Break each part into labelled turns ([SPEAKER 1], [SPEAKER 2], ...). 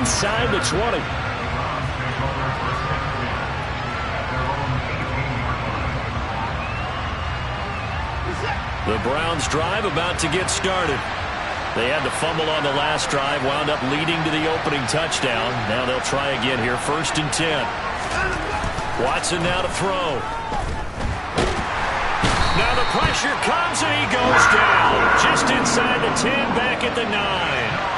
[SPEAKER 1] inside the 20. The Browns drive about to get started. They had the fumble on the last drive, wound up leading to the opening touchdown. Now they'll try again here, 1st and 10. Watson now to throw. Now the pressure comes and he goes down. Just inside the 10, back at the 9.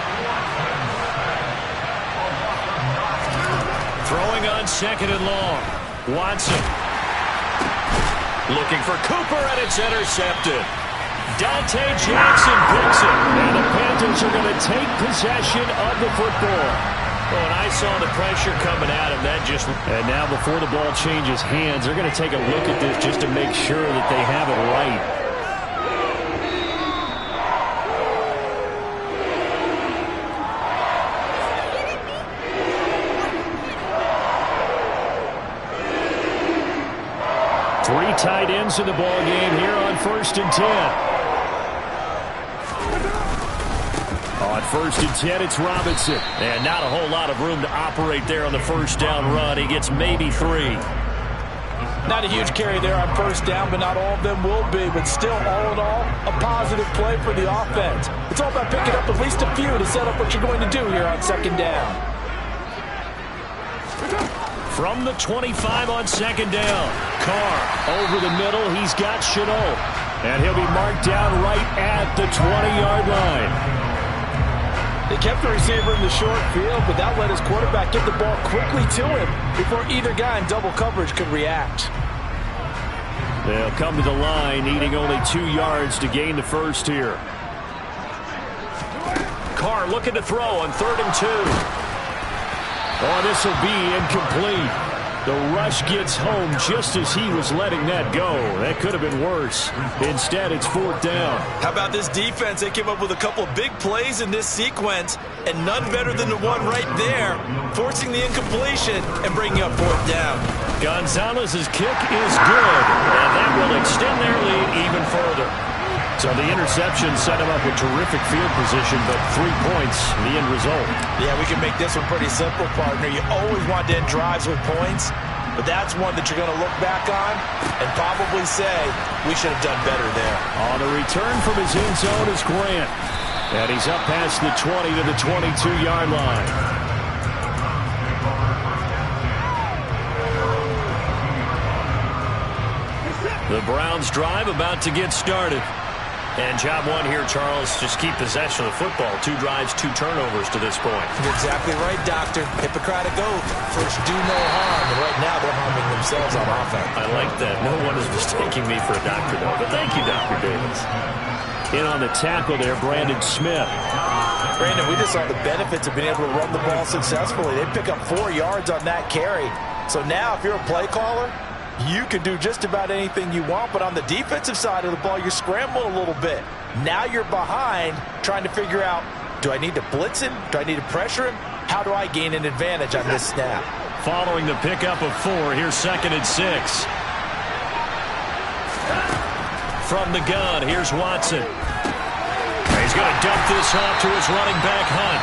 [SPEAKER 1] Throwing on 2nd and long. Watson. Looking for Cooper, and it's intercepted. Dante Jackson picks it, and the Panthers are going to take possession of the football. Oh, and I saw the pressure coming at him. And now before the ball changes hands, they're going to take a look at this just to make sure that they have it right. Three tight ends in the ball game here on 1st and 10. On 1st and 10, it's Robinson. And not a whole lot of room to operate there on the 1st down run. He gets maybe 3.
[SPEAKER 2] Not a huge carry there on 1st down, but not all of them will be. But still, all in all, a positive play for the offense. It's all about picking up at least a few to set up what you're going to do here on 2nd down.
[SPEAKER 1] From the 25 on 2nd down. Carr over the middle. He's got Shenault. And he'll be marked down right at the 20-yard line.
[SPEAKER 2] They kept the receiver in the short field, but that let his quarterback get the ball quickly to him before either guy in double coverage could react.
[SPEAKER 1] They'll come to the line, needing only 2 yards to gain the 1st here. Carr looking to throw on 3rd and 2. Oh, this will be incomplete. The rush gets home just as he was letting that go. That could have been worse. Instead, it's 4th down.
[SPEAKER 2] How about this defense? They came up with a couple of big plays in this sequence, and none better than the one right there, forcing the incompletion and bringing up 4th down.
[SPEAKER 1] Gonzalez's kick is good, and that will extend their lead even further. So the interception set him up with terrific field position, but 3 points, the end result.
[SPEAKER 2] Yeah, we can make this one pretty simple, partner. You always want to end drives with points, but that's one that you're going to look back on and probably say, we should have done better there.
[SPEAKER 1] On the return from his end zone is Grant. And he's up past the 20 to the 22-yard line. The Browns drive about to get started. And job one here, Charles, just keep possession of the football. 2 drives, 2 turnovers to this point.
[SPEAKER 2] You're exactly right, Doctor. Hippocratic oath. First, do no harm. And right now, they're harming themselves on offense.
[SPEAKER 1] I like that. No one is mistaking me for a doctor, though. But thank you, Dr. Davis. In on the tackle there, Brandon Smith.
[SPEAKER 2] Brandon, we just saw the benefits of being able to run the ball successfully. They pick up 4 yards on that carry. So now, if you're a play caller, you can do just about anything you want, but on the defensive side of the ball, you're scrambling a little bit. Now you're behind, trying to figure out, do I need to blitz him? Do I need to pressure him? How do I gain an advantage on this snap?
[SPEAKER 1] Following the pickup of 4, here's 2nd and 6. From the gun, here's Watson. He's going to dump this off to his running back, Hunt.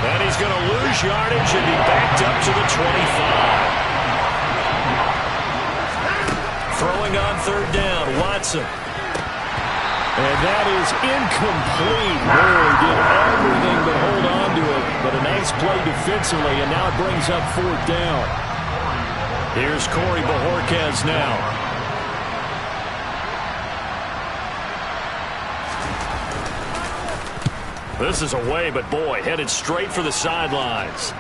[SPEAKER 1] And he's going to lose yardage and be backed up to the 25. Throwing on 3rd down, Watson. And that is incomplete. Really did everything but hold on to it. But a nice play defensively, and now it brings up 4th down. Here's Corey Bojorquez now. This is away, but boy, headed straight for the sidelines.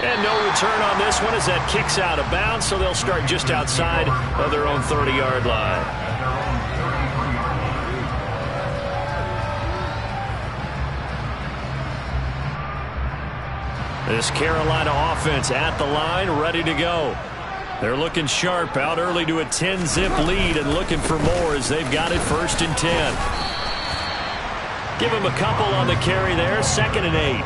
[SPEAKER 1] And no return on this one as that kicks out of bounds, so they'll start just outside of their own 30-yard line. This Carolina offense at the line, ready to go. They're looking sharp, out early to a 10-zip lead and looking for more as they've got it 1st and 10. Give him a couple on the carry there, 2nd and 8.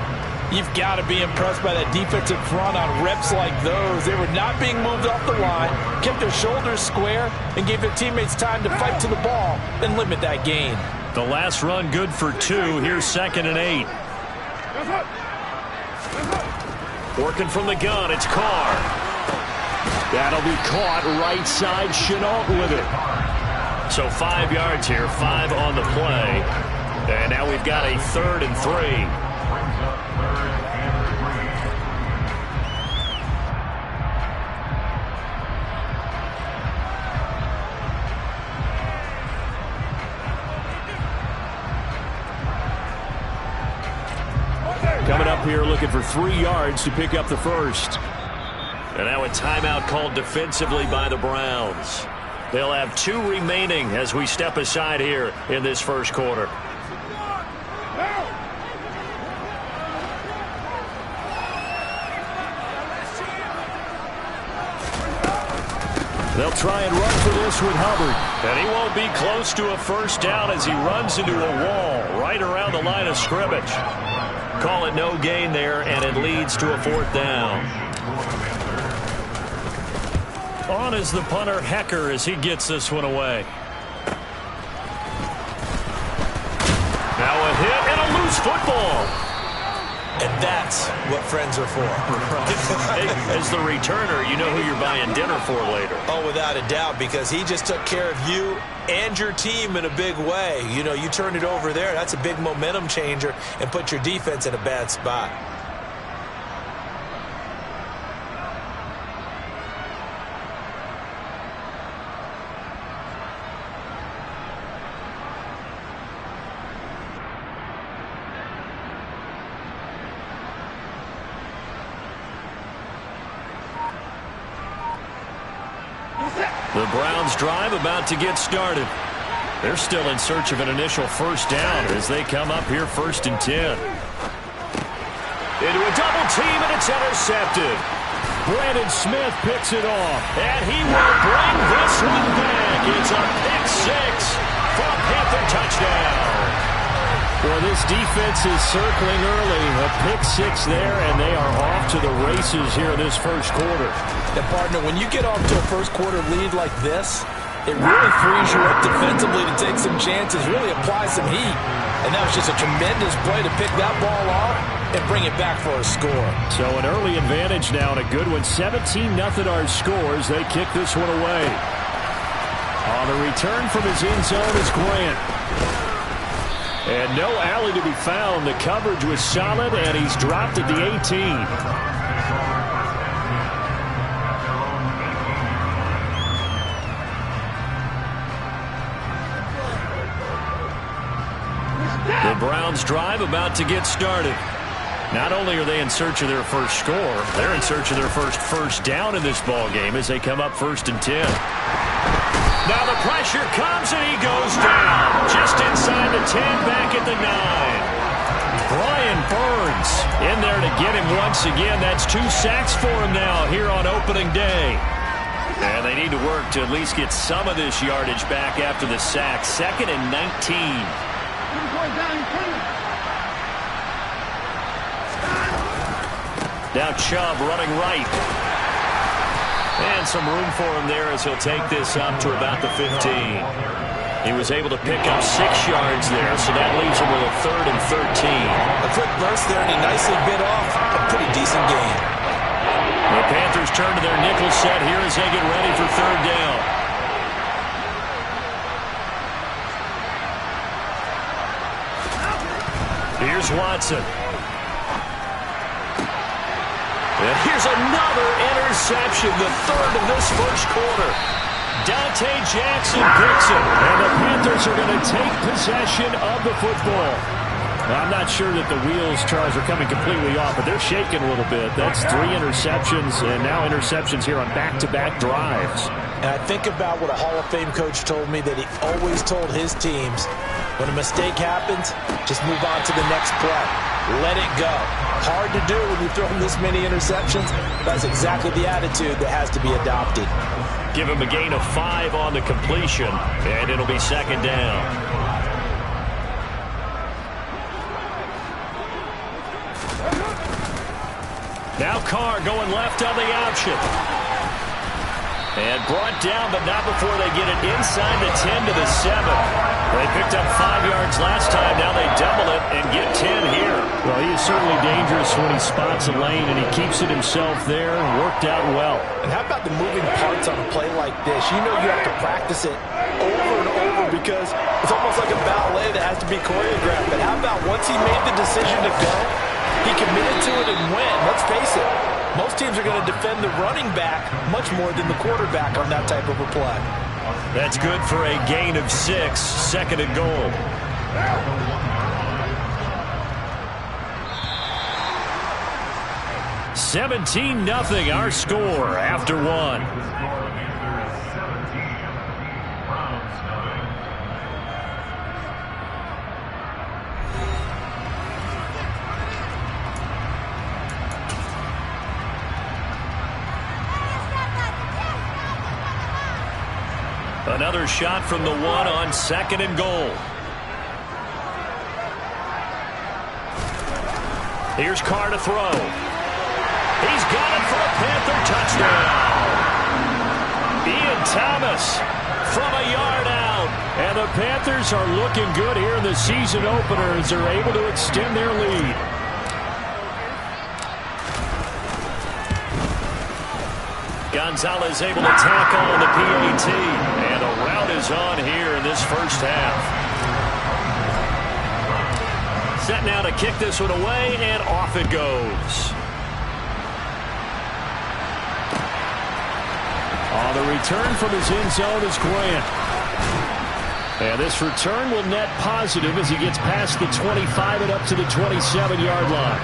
[SPEAKER 2] You've got to be impressed by that defensive front on reps like those. They were not being moved off the line, kept their shoulders square, and gave their teammates time to fight to the ball and limit that gain.
[SPEAKER 1] The last run good for 2. Here's 2nd and 8. Working from the gun, it's Carr. That'll be caught right side. Shenault with it. So 5 yards here, 5 on the play. And now we've got a 3rd and 3. Coming up here looking for 3 yards to pick up the first. And now a timeout called defensively by the Browns. They'll have 2 remaining as we step aside here in this first quarter. They'll try and run for this with Hubbard. And he won't be close to a first down as he runs into a wall right around the line of scrimmage. Call it no gain there, and it leads to a 4th down. On is the punter, Hecker, as he gets this one away. Now a hit and a loose football.
[SPEAKER 2] And that's what friends are for.
[SPEAKER 1] Hey, as the returner, you know who you're buying dinner for later.
[SPEAKER 2] Oh, without a doubt, because he just took care of you and your team in a big way. You know, you turned it over there. That's a big momentum changer and put your defense in a bad spot.
[SPEAKER 1] The Browns drive about to get started. They're still in search of an initial first down as they come up here 1st and 10. Into a double team, and it's intercepted. Brandon Smith picks it off, and he will bring this one back. It's a pick 6 for a Panther touchdown. Well, this defense is circling early. A pick 6 there, and they are off to the races here in this first quarter.
[SPEAKER 2] And, partner, when you get off to a first quarter lead like this, it really frees you up defensively to take some chances, really apply some heat. And that was just a tremendous play to pick that ball off and bring it back for a score.
[SPEAKER 1] So an early advantage now and a good one. 17-0 our scores. They kick this one away. On the return from his end zone is Grant. And no alley to be found. The coverage was solid, and he's dropped at the 18. The Browns drive about to get started. Not only are they in search of their first score, they're in search of their first down in this ball game as they come up 1st and 10. Now the pressure comes, and he goes down just inside the 10, back at the 9. Brian Burns in there to get him once again. That's 2 sacks for him now here on opening day. And they need to work to at least get some of this yardage back after the sack. 2nd and 19. Now Chubb running right. And some room for him there as he'll take this up to about the 15. He was able to pick up 6 yards there, so that leaves him with a 3rd and 13.
[SPEAKER 2] A quick burst there, and he nicely bit off a pretty decent gain.
[SPEAKER 1] The Panthers turn to their nickel set here as they get ready for 3rd down. Here's Watson. And here's another interception, the 3rd of this first quarter. Dante Jackson picks it, and the Panthers are going to take possession of the football. Now, I'm not sure that the wheels, Charles, are coming completely off, but they're shaking a little bit. That's 3 interceptions, and now interceptions here on back-to-back drives.
[SPEAKER 2] And I think about what a Hall of Fame coach told me, that he always told his teams, when a mistake happens, just move on to the next play. Let it go. Hard to do when you throw this many interceptions. That's exactly the attitude that has to be adopted.
[SPEAKER 1] Give him a gain of 5 on the completion, and it'll be 2nd down. Now Carr going left on the option. And brought down, but not before they get it inside the 10 to the 7. They picked up 5 yards last time. Now they double it and get 10 here.
[SPEAKER 3] Well, he is certainly dangerous when he spots a lane, and he keeps it himself there and worked out well.
[SPEAKER 2] And how about the moving parts on a play like this? You know you have to practice it over and over because it's almost like a ballet that has to be choreographed. But how about once he made the decision to go, he committed to it and went. Let's face it, most teams are going to defend the running back much more than the quarterback on that type of a play.
[SPEAKER 1] That's good for a gain of 6, second and goal. $17-0 our score after 1. Another shot from the 1 on second and goal. Here's Carr to throw. He's got it for a Panther touchdown. Ian Thomas from a yard out. And the Panthers are looking good here in the season opener as they're able to extend their lead. Gonzalez able to tackle on the PAT. And a rout is on here in this first half. Set now to kick this one away, and off it goes. The return from his end zone is Grant. And this return will net positive as he gets past the 25 and up to the 27-yard line.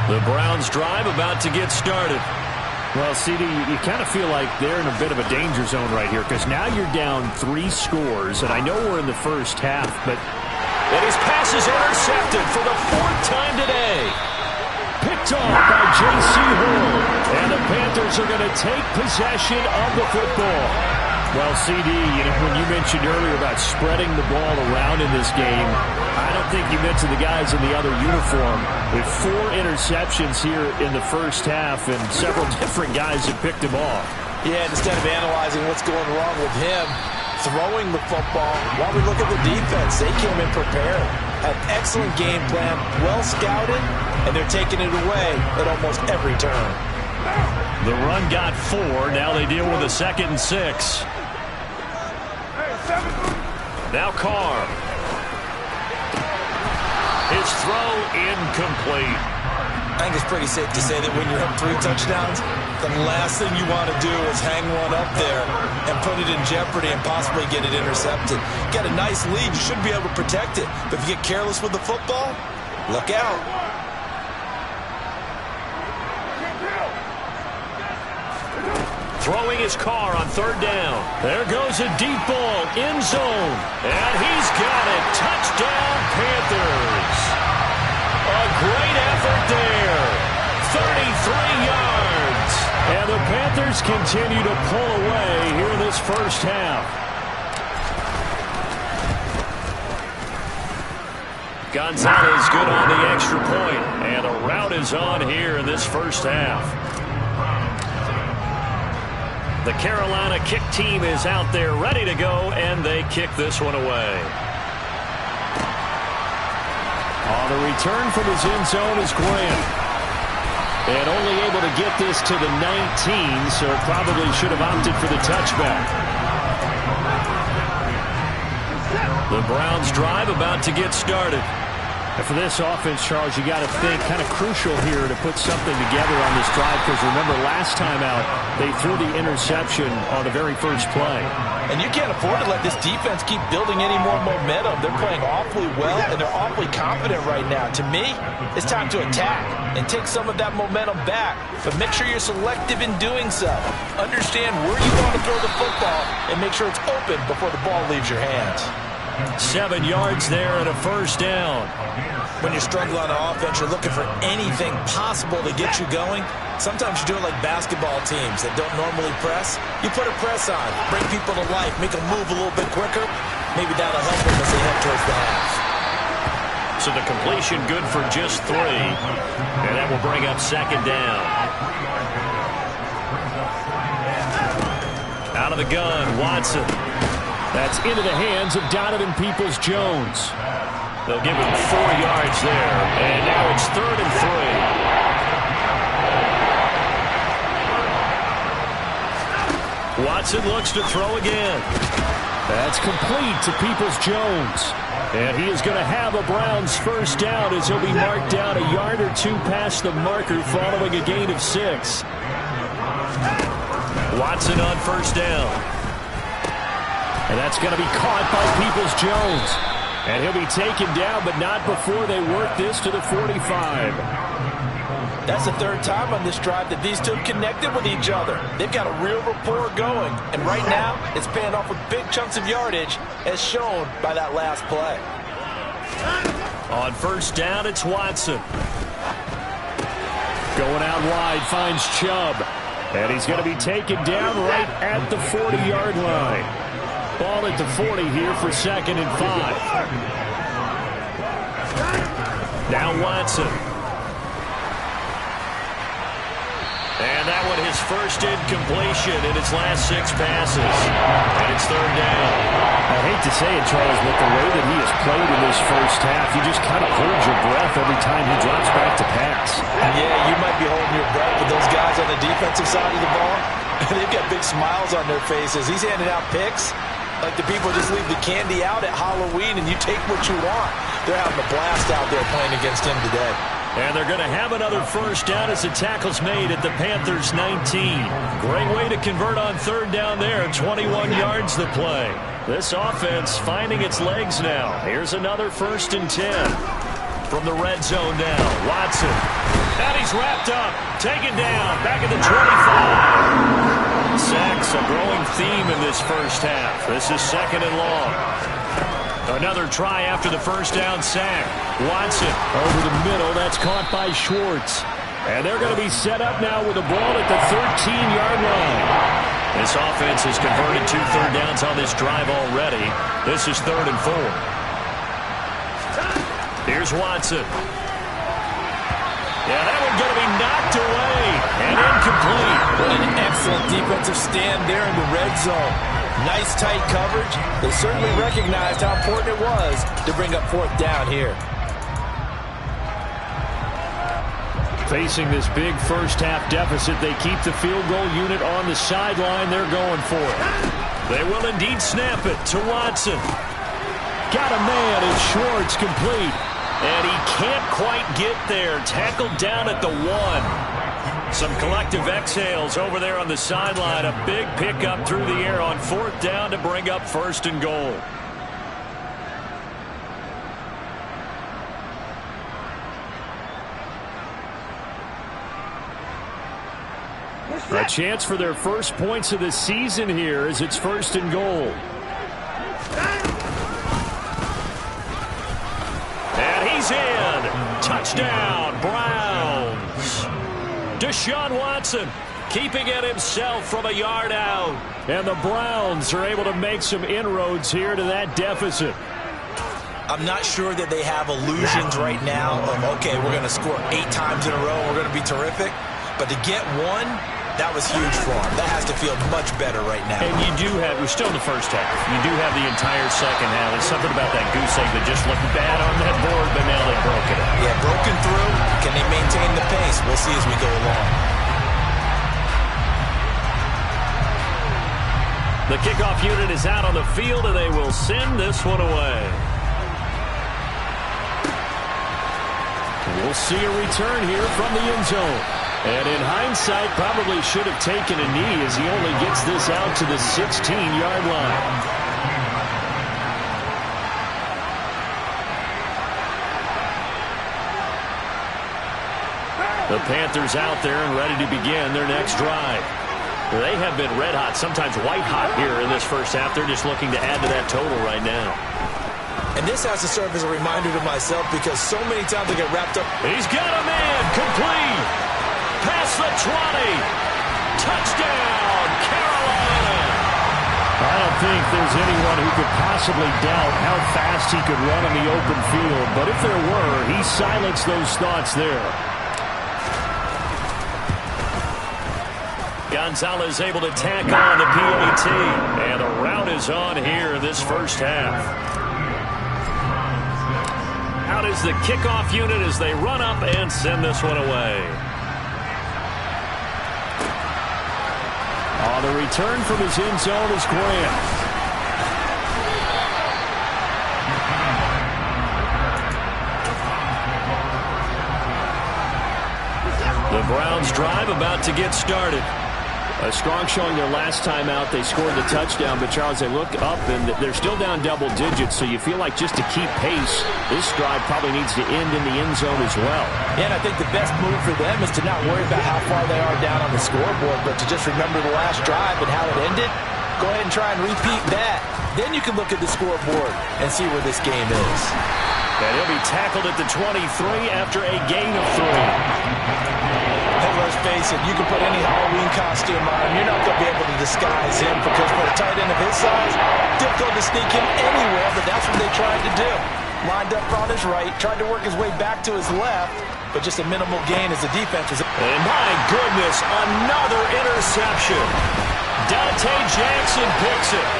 [SPEAKER 1] The Browns drive about to get started.
[SPEAKER 3] Well, CD, you kind of feel like they're in a bit of a danger zone right here because now you're down 3 scores, and I know we're in the first half, but...
[SPEAKER 1] And his pass is intercepted for the 4th time today. Picked off by J.C. Horn. And the Panthers are going to take possession of the football.
[SPEAKER 3] Well, CD, when you mentioned earlier about spreading the ball around in this game, I don't think you mentioned the guys in the other uniform. With 4 interceptions here in the first half, and several different guys have picked him off.
[SPEAKER 2] Yeah, instead of analyzing what's going wrong with him, throwing the football, while we look at the defense, they came in prepared. An excellent game plan, well scouted, and they're taking it away at almost every turn.
[SPEAKER 1] The run got 4. Now they deal with a 2nd and 6. Now Carr. His throw incomplete.
[SPEAKER 2] I think it's pretty safe to say that when you're up 3 touchdowns, the last thing you want to do is hang one up there and put it in jeopardy and possibly get it intercepted. Get a nice lead, you should be able to protect it. But if you get careless with the football, look out.
[SPEAKER 1] Throwing his Carr on 3rd down. There goes a deep ball, end zone. And he's got it. Touchdown, Panthers. A great effort there. 33 yards. And the Panthers continue to pull away here in this first half. Gonzalez good on the extra point. And a rout is on here in this first half. The Carolina kick team is out there ready to go, and they kick this one away. On the return from his end zone is Grant. And only able to get this to the 19, so probably should have opted for the touchback. The Browns drive about to get started.
[SPEAKER 3] And for this offense, Charles, you got to think kind of crucial here to put something together on this drive because remember last time out they threw the interception on the very first play.
[SPEAKER 2] And you can't afford to let this defense keep building any more momentum. They're playing awfully well and they're awfully confident right now. To me, it's time to attack and take some of that momentum back. But make sure you're selective in doing so. Understand where you want to throw the football and make sure it's open before the ball leaves your hands.
[SPEAKER 1] 7 yards there and a first down.
[SPEAKER 2] When you struggle on offense, you're looking for anything possible to get you going. Sometimes you do it like basketball teams that don't normally press. You put a press on, bring people to life, make them move a little bit quicker. Maybe that'll help them as they head towards the half.
[SPEAKER 1] So the completion good for just 3. And that will bring up second down. Out of the gun, Watson.
[SPEAKER 3] That's into the hands of Donovan Peoples-Jones.
[SPEAKER 1] They'll give him 4 yards there. And now it's 3rd and 3. Watson looks to throw again.
[SPEAKER 3] That's complete to Peoples-Jones. And he is going to have a Browns first down as he'll be marked down a yard or 2 past the marker following a gain of 6.
[SPEAKER 1] Watson on first down.
[SPEAKER 3] And that's going to be caught by Peoples-Jones. And he'll be taken down, but not before they work this to the 45.
[SPEAKER 2] That's the 3rd time on this drive that these two connected with each other. They've got a real rapport going. And right now, it's paying off with big chunks of yardage, as shown by that last play.
[SPEAKER 1] On first down, it's Watson.
[SPEAKER 3] Going out wide, finds Chubb. And he's going to be taken down right at the 40-yard line. Ball at the 40 here for 2nd and 5.
[SPEAKER 1] Now Watson. And that one his first incompletion in its last 6 passes. And it's 3rd down.
[SPEAKER 3] I hate to say it, Charles, but the way that he has played in this first half, you just kind of hold your breath every time he drops back to pass.
[SPEAKER 2] Yeah, you might be holding your breath, but those guys on the defensive side of the ball, they've got big smiles on their faces. He's handing out picks like the people just leave the candy out at Halloween and you take what you want. They're having a blast out there playing against him today.
[SPEAKER 1] And they're going to have another first down as the tackle's made at the Panthers' 19. Great way to convert on 3rd down there. 21 yards the play. This offense finding its legs now. Here's another 1st and 10. From the red zone now, Watson. And he's wrapped up. Taken down. Back at the 25. Sacks, a growing theme in this first half. This is 2nd and long. Another try after the first down sack. Watson
[SPEAKER 3] over the middle. That's caught by Schwartz. And they're going to be set up now with a ball at the 13-yard line.
[SPEAKER 1] This offense has converted 2 third downs on this drive already. This is 3rd and 4. Here's Watson. Yeah, that one's going to be knocked away and incomplete.
[SPEAKER 2] What an excellent defensive stand there in the red zone. Nice tight coverage. They certainly recognized how important it was to bring up 4th down here.
[SPEAKER 3] Facing this big first-half deficit, they keep the field goal unit on the sideline. They're going for it.
[SPEAKER 1] They will indeed snap it to Watson.
[SPEAKER 3] Got a man, and Schwartz complete.
[SPEAKER 1] And he can't quite get there. Tackled down at the 1. Some collective exhales over there on the sideline. A big pickup through the air on 4th down to bring up 1st and goal.
[SPEAKER 3] A chance for their first points of the season here as it's 1st and goal.
[SPEAKER 1] And he's in. Touchdown, Browns. Deshaun Watson keeping it himself from a yard out.
[SPEAKER 3] And the Browns are able to make some inroads here to that deficit.
[SPEAKER 2] I'm not sure that they have illusions right now of, okay, we're going to score 8 times in a row, we're going to be terrific. But to get 1, that was huge for them. That has to feel much better right now.
[SPEAKER 1] And you do have, we're still in the first half. You do have the entire second half. There's something about that goose egg that just looked bad on that board, but now they've broken it.
[SPEAKER 2] Yeah, broken through. Can they maintain the pace? We'll see as we go along.
[SPEAKER 1] The kickoff unit is out on the field, and they will send this one away.
[SPEAKER 3] We'll see a return here from the end zone. And in hindsight, probably should have taken a knee as he only gets this out to the 16-yard line.
[SPEAKER 1] The Panthers out there and ready to begin their next drive. They have been red hot, sometimes white hot here in this first half. They're just looking to add to that total right now.
[SPEAKER 2] And this has to serve as a reminder to myself because so many times I get wrapped up.
[SPEAKER 1] He's got a man, complete. Past the 20. Touchdown, Carolina.
[SPEAKER 3] I don't think there's anyone who could possibly doubt how fast he could run on the open field. But if there were, he silenced those thoughts there.
[SPEAKER 1] Gonzalez able to tack on the PAT. And the rout is on here this first half. Out is the kickoff unit as they run up and send this one away.
[SPEAKER 3] On the return from his end zone is Grant.
[SPEAKER 1] The Browns drive about to get started.
[SPEAKER 3] A strong showing their last time out. They scored the touchdown, but Charles, they look up and they're still down double digits, so you feel like just to keep pace, this drive probably needs to end in the end zone as well.
[SPEAKER 2] Yeah, and I think the best move for them is to not worry about how far they are down on the scoreboard, but to just remember the last drive and how it ended. Go ahead and try and repeat that. Then you can look at the scoreboard and see where this game is.
[SPEAKER 1] And he'll be tackled at the 23 after a gain of 3.
[SPEAKER 2] And let's face it, you can put any Halloween costume on, you're not going to be able to disguise him, because for a tight end of his size, difficult to sneak him anywhere, but that's what they tried to do. Lined up on his right, tried to work his way back to his left, but just a minimal gain as the defense was...
[SPEAKER 1] And my goodness, another interception. Dante Jackson picks it.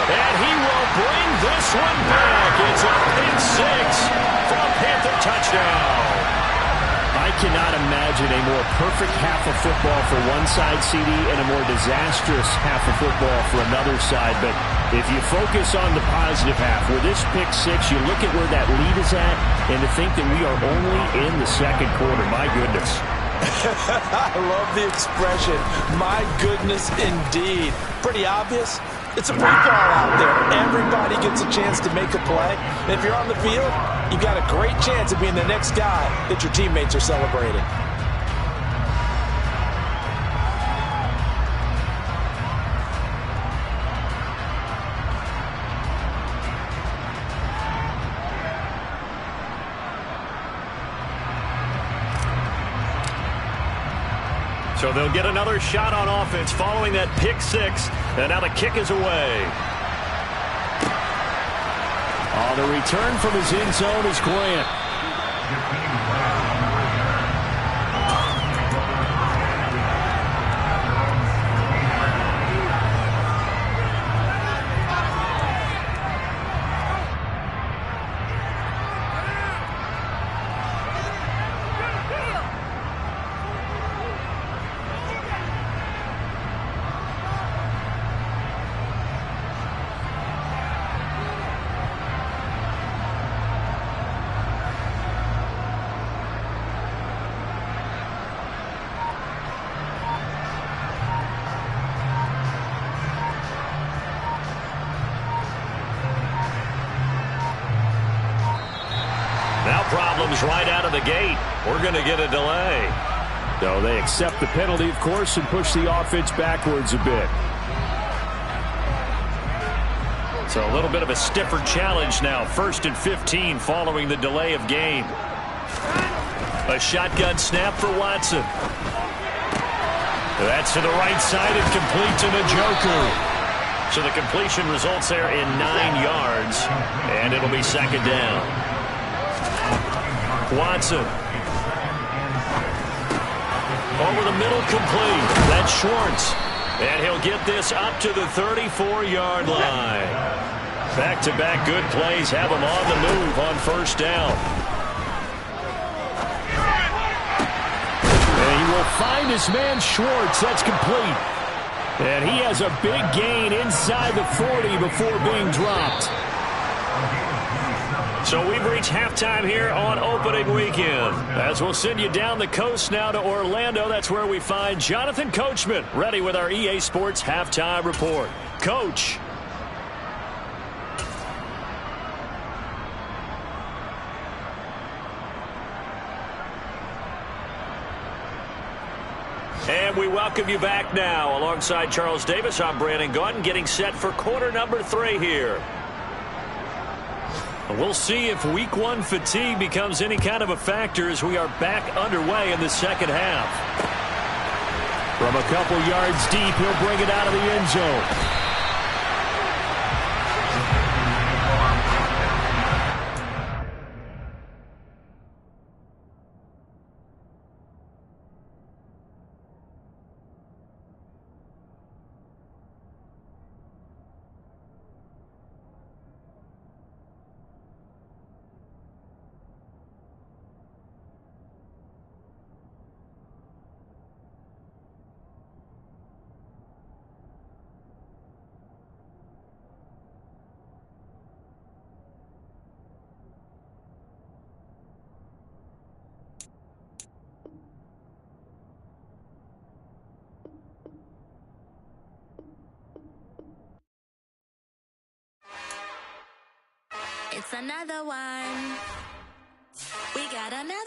[SPEAKER 1] And he will bring this one back. It's a pick six for a Panther touchdown.
[SPEAKER 3] I cannot imagine a more perfect half of football for one side, CD, and a more disastrous half of football for another side. But if you focus on the positive half, with this pick six, you look at where that lead is at, and to think that we are only in the second quarter. My goodness.
[SPEAKER 2] I love the expression. My goodness, indeed. Pretty obvious. It's a free fall out there. Everybody gets a chance to make a play. And if you're on the field, you've got a great chance of being the next guy that your teammates are celebrating.
[SPEAKER 1] So they'll get another shot on offense following that pick six. And now the kick is away.
[SPEAKER 3] On the return from his end zone is Grant.
[SPEAKER 1] Problems right out of the gate. We're going to get a delay.
[SPEAKER 3] So they accept the penalty, of course, and push the offense backwards a bit.
[SPEAKER 1] So a little bit of a stiffer challenge now. 1st and 15 following the delay of game. A shotgun snap for Watson. That's to the right side and complete to Njoku. So the completion results there in 9 yards, and it'll be 2nd down. Watson. Over the middle, complete. That's Schwartz. And he'll get this up to the 34-yard line. Back-to-back good plays have him on the move on 1st down.
[SPEAKER 3] And he will find his man Schwartz. That's complete. And he has a big gain inside the 40 before being dropped.
[SPEAKER 1] So we've reached halftime here on opening weekend. As we'll send you down the coast now to Orlando. That's where we find Jonathan Coachman ready with our EA Sports Halftime Report. Coach. And we welcome you back now. Alongside Charles Davis, I'm Brandon Gaudin, getting set for quarter number 3 here. We'll see if week 1 fatigue becomes any kind of a factor as we are back underway in the second half. From a couple yards deep, he'll bring it out of the end zone.
[SPEAKER 4] It's another one. We got another